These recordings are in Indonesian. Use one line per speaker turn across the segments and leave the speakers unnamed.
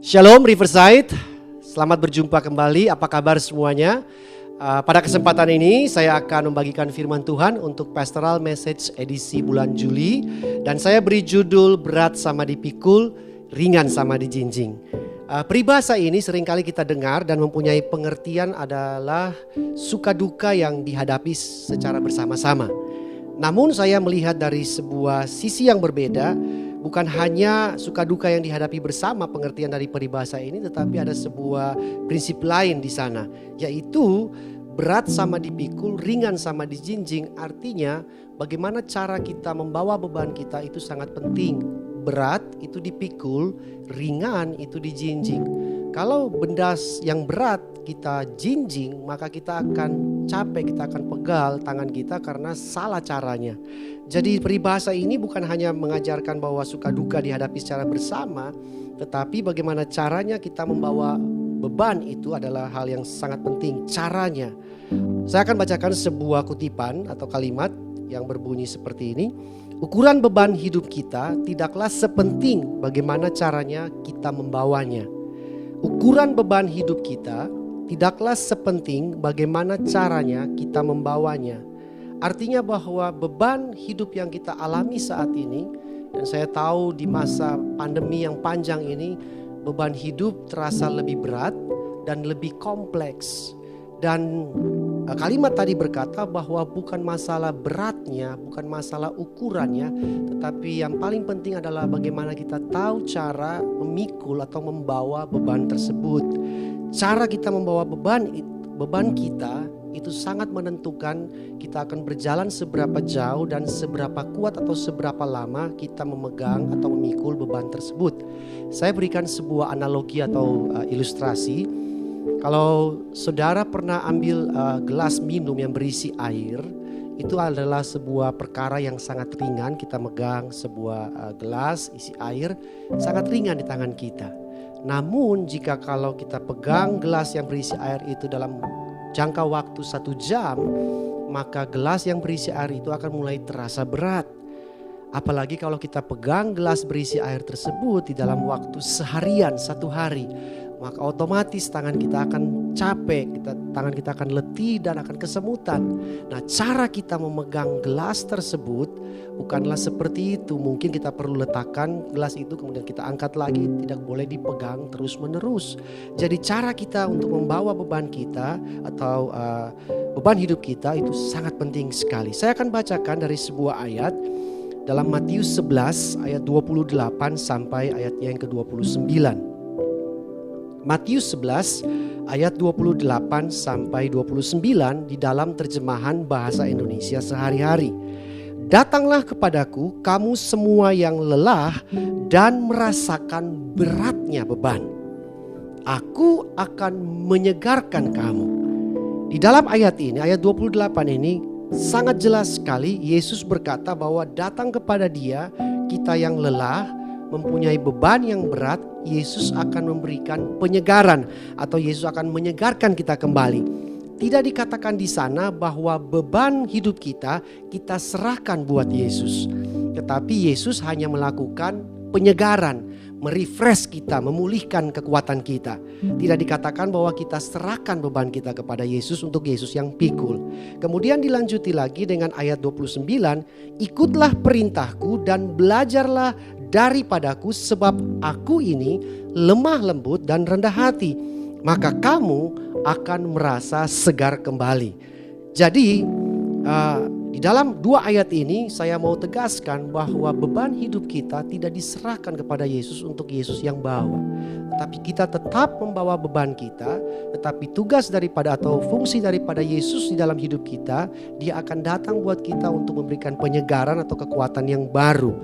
Shalom Riverside, selamat berjumpa kembali, apa kabar semuanya? Pada kesempatan ini saya akan membagikan firman Tuhan untuk Pastoral Message edisi bulan Juli. Dan saya beri judul berat sama dipikul, ringan sama dijinjing. Peribahasa ini seringkali kita dengar dan mempunyai pengertian adalah suka duka yang dihadapi secara bersama-sama. Namun saya melihat dari sebuah sisi yang berbeda. Bukan hanya suka duka yang dihadapi bersama pengertian dari peribahasa ini, tetapi ada sebuah prinsip lain di sana, yaitu berat sama dipikul, ringan sama dijinjing. Artinya bagaimana cara kita membawa beban kita itu sangat penting. Berat itu dipikul, ringan itu dijinjing. Kalau benda yang berat kita jinjing, maka kita akan capek, kita akan pegal tangan kita karena salah caranya. Jadi peribahasa ini bukan hanya mengajarkan bahwa suka duka dihadapi secara bersama, tetapi bagaimana caranya kita membawa beban itu adalah hal yang sangat penting, caranya. Saya akan bacakan sebuah kutipan atau kalimat yang berbunyi seperti ini. Ukuran beban hidup kita tidaklah sepenting bagaimana caranya kita membawanya. Ukuran beban hidup kita tidaklah sepenting bagaimana caranya kita membawanya. Artinya bahwa beban hidup yang kita alami saat ini, dan saya tahu di masa pandemi yang panjang ini, beban hidup terasa lebih berat dan lebih kompleks. Dan kalimat tadi berkata bahwa bukan masalah beratnya, bukan masalah ukurannya, tetapi yang paling penting adalah bagaimana kita tahu cara memikul atau membawa beban tersebut. Cara kita membawa beban kita itu sangat menentukan kita akan berjalan seberapa jauh dan seberapa kuat atau seberapa lama kita memegang atau memikul beban tersebut. Saya berikan sebuah analogi atau ilustrasi. Kalau saudara pernah ambil gelas minum yang berisi air, itu adalah sebuah perkara yang sangat ringan. Kita megang sebuah gelas isi air, sangat ringan di tangan kita. Namun jika kalau kita pegang gelas yang berisi air itu dalam jangka waktu 1 jam, maka gelas yang berisi air itu akan mulai terasa berat. Apalagi kalau kita pegang gelas berisi air tersebut di dalam waktu seharian, 1 hari, maka otomatis tangan kita akan capek, tangan kita akan letih dan akan kesemutan. Nah, cara kita memegang gelas tersebut bukanlah seperti itu. Mungkin kita perlu letakkan gelas itu kemudian kita angkat lagi, tidak boleh dipegang terus menerus. Jadi cara kita untuk membawa beban kita atau beban hidup kita itu sangat penting sekali. Saya akan bacakan dari sebuah ayat dalam Matius 11 ayat 28 sampai ayatnya yang ke-29. Matius 11 ayat 28 sampai 29 di dalam terjemahan bahasa Indonesia sehari-hari. Datanglah kepadaku kamu semua yang lelah dan merasakan beratnya beban. Aku akan menyegarkan kamu. Di dalam ayat ini, ayat 28 ini sangat jelas sekali Yesus berkata bahwa datang kepada Dia kita yang lelah, mempunyai beban yang berat, Yesus akan memberikan penyegaran atau Yesus akan menyegarkan kita kembali. Tidak dikatakan di sana bahwa beban hidup kita serahkan buat Yesus. Tetapi Yesus hanya melakukan penyegaran, merefresh kita, memulihkan kekuatan kita. Tidak dikatakan bahwa kita serahkan beban kita kepada Yesus untuk Yesus yang pikul. Kemudian dilanjuti lagi dengan ayat 29, ikutlah perintahku dan belajarlah daripadaku sebab aku ini lemah lembut dan rendah hati, maka kamu akan merasa segar kembali. Jadi di dalam 2 ayat ini saya mau tegaskan bahwa beban hidup kita tidak diserahkan kepada Yesus untuk Yesus yang bawa. Tapi kita tetap membawa beban kita, tetapi tugas daripada atau fungsi daripada Yesus di dalam hidup kita, Dia akan datang buat kita untuk memberikan penyegaran atau kekuatan yang baru.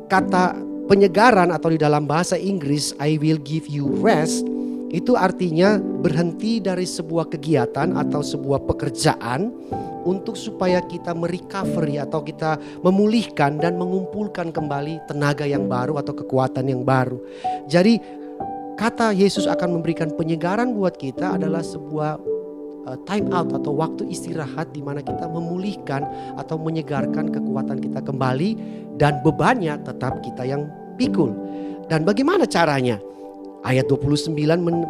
Kata penyegaran atau di dalam bahasa Inggris I will give you rest, itu artinya berhenti dari sebuah kegiatan atau sebuah pekerjaan untuk supaya kita merecovery atau kita memulihkan dan mengumpulkan kembali tenaga yang baru atau kekuatan yang baru. Jadi kata Yesus akan memberikan penyegaran buat kita adalah sebuah time out atau waktu istirahat di mana kita memulihkan atau menyegarkan kekuatan kita kembali dan bebannya tetap kita yang pikul. Dan bagaimana caranya? Ayat 29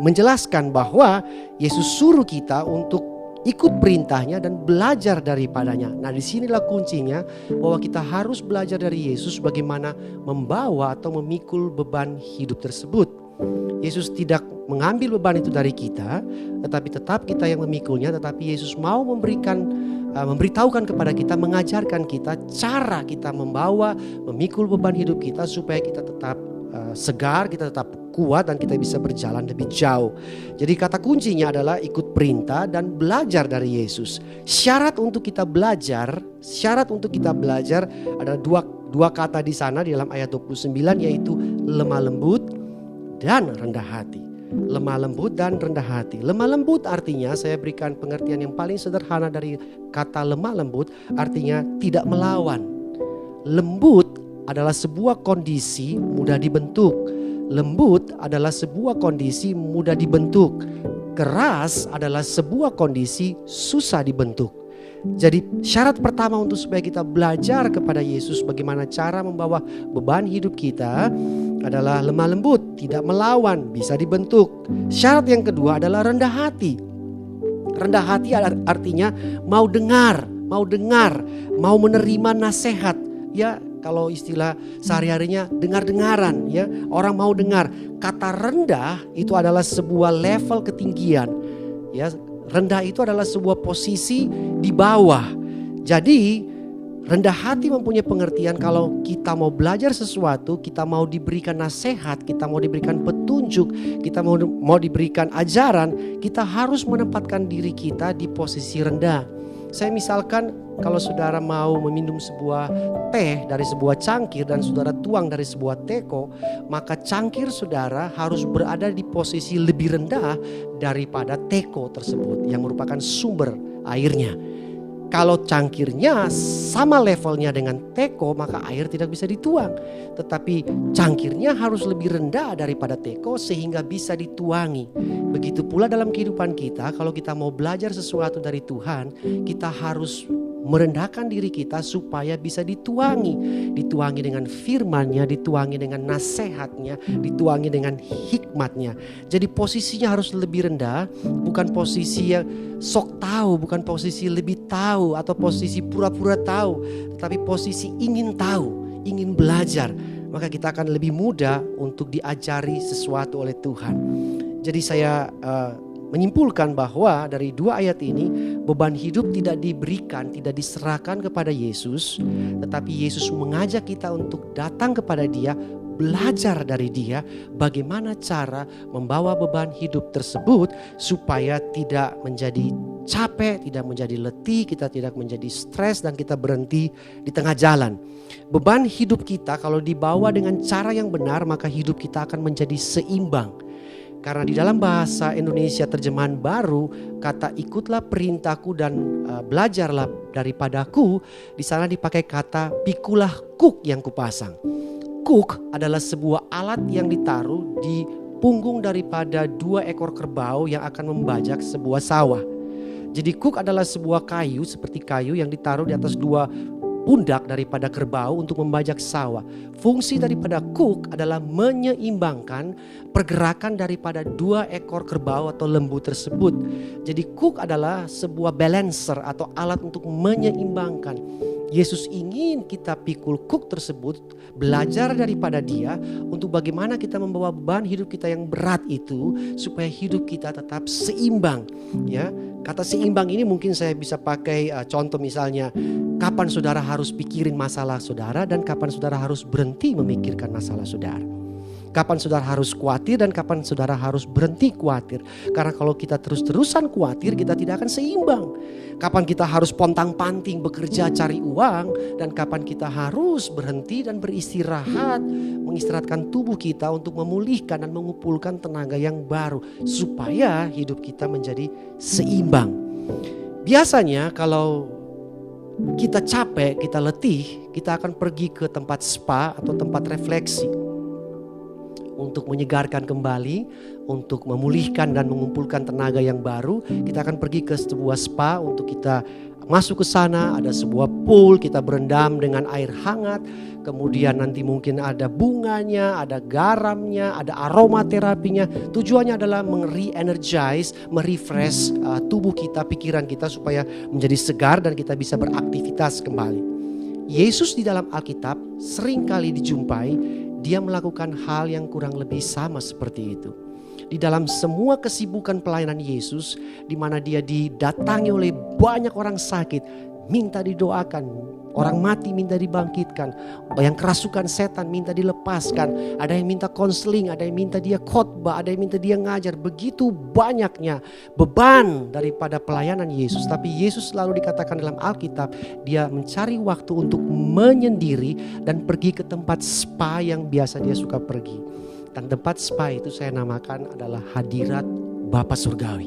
menjelaskan bahwa Yesus suruh kita untuk ikut perintahnya dan belajar daripadanya. Nah, disinilah kuncinya bahwa kita harus belajar dari Yesus bagaimana membawa atau memikul beban hidup tersebut. Yesus tidak mengambil beban itu dari kita, tetapi tetap kita yang memikulnya. Tetapi Yesus mau memberitahukan kepada kita, mengajarkan kita cara kita membawa, memikul beban hidup kita supaya kita tetap segar, kita tetap kuat dan kita bisa berjalan lebih jauh. Jadi kata kuncinya adalah ikut perintah dan belajar dari Yesus. Syarat untuk kita belajar ada dua kata di sana di dalam ayat 29, yaitu lemah lembut dan rendah hati. Lemah lembut dan rendah hati. Lemah lembut artinya, saya berikan pengertian yang paling sederhana dari kata lemah lembut, artinya tidak melawan. Lembut adalah sebuah kondisi mudah dibentuk. Lembut adalah sebuah kondisi mudah dibentuk. Keras adalah sebuah kondisi susah dibentuk. Jadi syarat pertama untuk supaya kita belajar kepada Yesus bagaimana cara membawa beban hidup kita adalah lemah lembut, tidak melawan, bisa dibentuk. Syarat yang kedua adalah rendah hati. Rendah hati artinya mau dengar, mau menerima nasihat. Ya, kalau istilah sehari-harinya dengar-dengaran, ya, orang mau dengar. Kata rendah itu adalah sebuah level ketinggian. Ya, rendah itu adalah sebuah posisi di bawah. Jadi rendah hati mempunyai pengertian kalau kita mau belajar sesuatu, kita mau diberikan nasihat, kita mau diberikan petunjuk, kita mau diberikan ajaran, kita harus menempatkan diri kita di posisi rendah. Saya misalkan kalau saudara mau meminum sebuah teh dari sebuah cangkir dan saudara tuang dari sebuah teko, maka cangkir saudara harus berada di posisi lebih rendah daripada teko tersebut yang merupakan sumber airnya. Kalau cangkirnya sama levelnya dengan teko, maka air tidak bisa dituang. Tetapi cangkirnya harus lebih rendah daripada teko sehingga bisa dituangi. Begitu pula dalam kehidupan kita, kalau kita mau belajar sesuatu dari Tuhan, kita harus merendahkan diri kita supaya bisa dituangi. Dituangi dengan firman-Nya, dituangi dengan nasihatnya, dituangi dengan hikmatnya. Jadi posisinya harus lebih rendah, bukan posisi yang sok tahu, bukan posisi lebih tahu atau posisi pura-pura tahu, tetapi posisi ingin tahu, ingin belajar. Maka kita akan lebih mudah untuk diajari sesuatu oleh Tuhan. Jadi saya menyimpulkan bahwa dari dua ayat ini beban hidup tidak diberikan, tidak diserahkan kepada Yesus, tetapi Yesus mengajak kita untuk datang kepada Dia, belajar dari Dia bagaimana cara membawa beban hidup tersebut supaya tidak menjadi capek, tidak menjadi letih, kita tidak menjadi stres dan kita berhenti di tengah jalan. Beban hidup kita kalau dibawa dengan cara yang benar, maka hidup kita akan menjadi seimbang. Karena di dalam bahasa Indonesia terjemahan baru, kata ikutlah perintahku dan belajarlah daripadaku, di sana dipakai kata pikulah kuk yang kupasang. Kuk adalah sebuah alat yang ditaruh di punggung daripada 2 ekor kerbau yang akan membajak sebuah sawah. Jadi kuk adalah sebuah kayu seperti kayu yang ditaruh di atas 2 pundak daripada kerbau untuk membajak sawah. Fungsi daripada kuk adalah menyeimbangkan pergerakan daripada 2 ekor kerbau atau lembu tersebut. Jadi kuk adalah sebuah balancer atau alat untuk menyeimbangkan. Yesus ingin kita pikul kuk tersebut, belajar daripada Dia untuk bagaimana kita membawa beban hidup kita yang berat itu supaya hidup kita tetap seimbang. Ya, kata seimbang ini mungkin saya bisa pakai contoh misalnya, kapan saudara harus pikirin masalah saudara dan kapan saudara harus berhenti memikirkan masalah saudara. Kapan saudara harus khawatir dan kapan saudara harus berhenti khawatir. Karena kalau kita terus-terusan khawatir, kita tidak akan seimbang. Kapan kita harus pontang-panting bekerja cari uang dan kapan kita harus berhenti dan beristirahat, mengistirahatkan tubuh kita untuk memulihkan dan mengumpulkan tenaga yang baru supaya hidup kita menjadi seimbang. Biasanya kalau kita capek, kita letih, kita akan pergi ke tempat spa atau tempat refleksi untuk menyegarkan kembali, untuk memulihkan dan mengumpulkan tenaga yang baru. Kita akan pergi ke sebuah spa untuk kita masuk ke sana, ada sebuah pool, kita berendam dengan air hangat. Kemudian nanti mungkin ada bunganya, ada garamnya, ada aromaterapinya. Tujuannya adalah re-energize, merefresh tubuh kita, pikiran kita supaya menjadi segar dan kita bisa beraktivitas kembali. Yesus di dalam Alkitab sering kali dijumpai, dia melakukan hal yang kurang lebih sama seperti itu. Di dalam semua kesibukan pelayanan Yesus, di mana dia didatangi oleh banyak orang sakit, minta didoakan, orang mati minta dibangkitkan, yang kerasukan setan minta dilepaskan, ada yang minta konseling, ada yang minta dia khotbah, ada yang minta dia ngajar. Begitu banyaknya beban daripada pelayanan Yesus. Tapi Yesus selalu dikatakan dalam Alkitab, dia mencari waktu untuk menyendiri dan pergi ke tempat spa yang biasa dia suka pergi. Dan tempat spa itu saya namakan adalah hadirat Bapa Surgawi.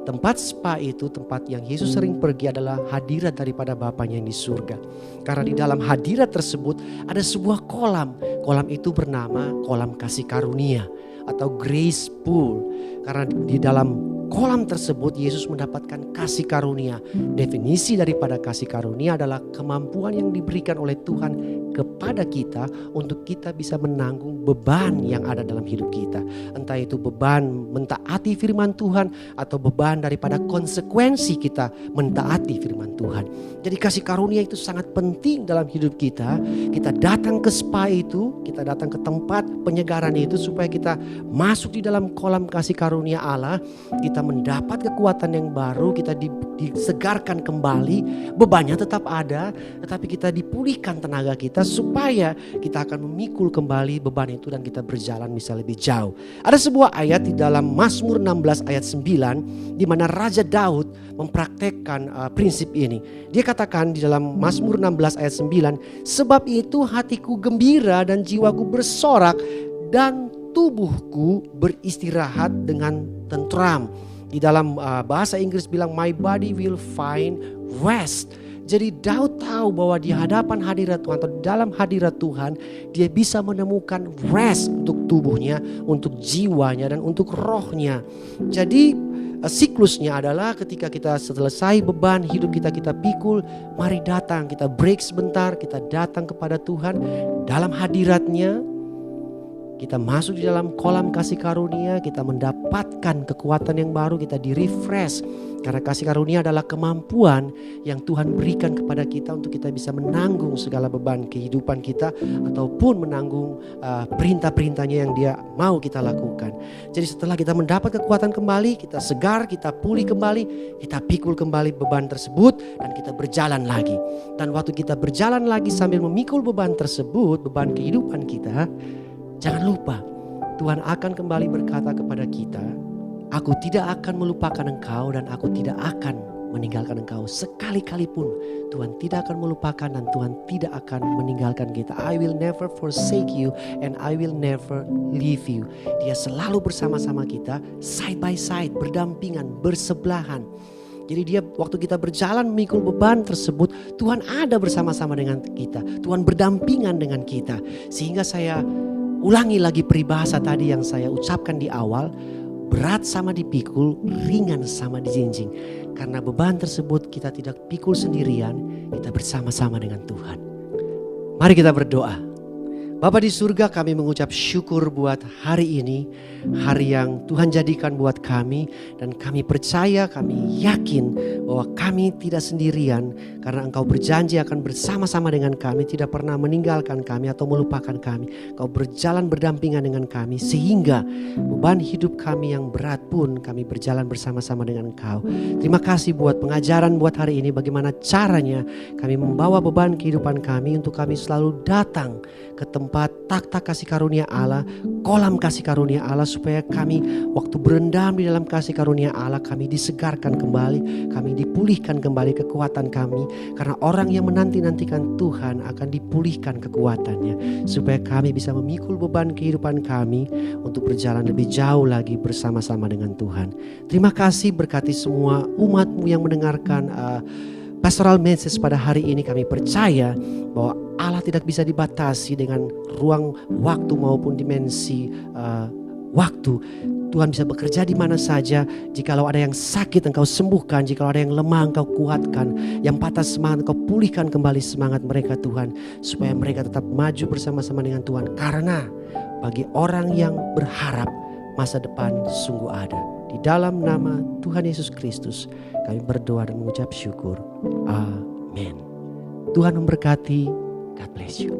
Tempat spa itu tempat yang Yesus sering pergi adalah hadirat daripada Bapanya yang di surga. Karena di dalam hadirat tersebut ada sebuah kolam. Kolam itu bernama kolam kasih karunia atau grace pool. Karena di dalam kolam tersebut Yesus mendapatkan kasih karunia. Definisi daripada kasih karunia adalah kemampuan yang diberikan oleh Tuhan kepada kita untuk kita bisa menanggung beban yang ada dalam hidup kita. Entah itu beban mentaati firman Tuhan atau beban daripada konsekuensi kita mentaati firman Tuhan. Jadi kasih karunia itu sangat penting dalam hidup kita. Kita datang ke spa itu, kita datang ke tempat penyegaran itu supaya kita masuk di dalam kolam kasih karunia Allah. Kita mendapat kekuatan yang baru, kita disegarkan kembali. Bebannya tetap ada, tetapi kita dipulihkan tenaga kita supaya kita akan memikul kembali beban itu dan kita berjalan bisa lebih jauh. Ada sebuah ayat di dalam Mazmur 16 ayat 9 di mana Raja Daud mempraktekkan prinsip ini. Dia katakan di dalam Mazmur 16 ayat 9, sebab itu hatiku gembira dan jiwaku bersorak dan tubuhku beristirahat dengan tentram. Di dalam bahasa Inggris bilang my body will find rest. Jadi Daud tahu bahwa di hadapan hadirat Tuhan atau dalam hadirat Tuhan dia bisa menemukan rest untuk tubuhnya, untuk jiwanya dan untuk rohnya. Jadi siklusnya adalah ketika kita selesai beban hidup kita pikul, mari datang, kita break sebentar, kita datang kepada Tuhan dalam hadiratnya. Kita masuk di dalam kolam kasih karunia, kita mendapatkan kekuatan yang baru, kita di-refresh. Karena kasih karunia adalah kemampuan yang Tuhan berikan kepada kita untuk kita bisa menanggung segala beban kehidupan kita ataupun menanggung perintah-perintahnya yang dia mau kita lakukan. Jadi setelah kita mendapat kekuatan kembali, kita segar, kita pulih kembali, kita pikul kembali beban tersebut dan kita berjalan lagi. Dan waktu kita berjalan lagi sambil memikul beban tersebut, beban kehidupan kita, jangan lupa, Tuhan akan kembali berkata kepada kita, aku tidak akan melupakan engkau dan aku tidak akan meninggalkan engkau. Sekali-kali pun Tuhan tidak akan melupakan dan Tuhan tidak akan meninggalkan kita. I will never forsake you and I will never leave you. Dia selalu bersama-sama kita, side by side, berdampingan, bersebelahan. Jadi dia waktu kita berjalan memikul beban tersebut, Tuhan ada bersama-sama dengan kita. Tuhan berdampingan dengan kita. Sehingga saya ulangi lagi peribahasa tadi yang saya ucapkan di awal, berat sama dipikul, ringan sama dijinjing. Karena beban tersebut kita tidak pikul sendirian, kita bersama-sama dengan Tuhan. Mari kita berdoa. Bapa di surga, kami mengucap syukur buat hari ini, hari yang Tuhan jadikan buat kami. Dan kami percaya, kami yakin bahwa kami tidak sendirian. Karena Engkau berjanji akan bersama-sama dengan kami, tidak pernah meninggalkan kami atau melupakan kami. Engkau berjalan berdampingan dengan kami, sehingga beban hidup kami yang berat pun kami berjalan bersama-sama dengan Engkau. Terima kasih buat pengajaran buat hari ini, bagaimana caranya kami membawa beban kehidupan kami untuk kami selalu datang ke tempat takhta kasih karunia Allah, kolam kasih karunia Allah, supaya kami waktu berendam di dalam kasih karunia Allah, kami disegarkan kembali, kami dipulihkan kembali kekuatan kami. Karena orang yang menanti-nantikan Tuhan akan dipulihkan kekuatannya, supaya kami bisa memikul beban kehidupan kami untuk berjalan lebih jauh lagi bersama-sama dengan Tuhan. Terima kasih, berkati semua umat-Mu yang mendengarkan pastoral message pada hari ini. Kami percaya bahwa Allah tidak bisa dibatasi dengan ruang waktu maupun dimensi waktu. Tuhan bisa bekerja di mana saja. Jikalau ada yang sakit engkau sembuhkan, jikalau ada yang lemah engkau kuatkan, yang patah semangat engkau pulihkan kembali semangat mereka Tuhan, supaya mereka tetap maju bersama-sama dengan Tuhan. Karena bagi orang yang berharap, masa depan sungguh ada. Di dalam nama Tuhan Yesus Kristus kami berdoa dan mengucap syukur. Amin. Tuhan memberkati. God bless you.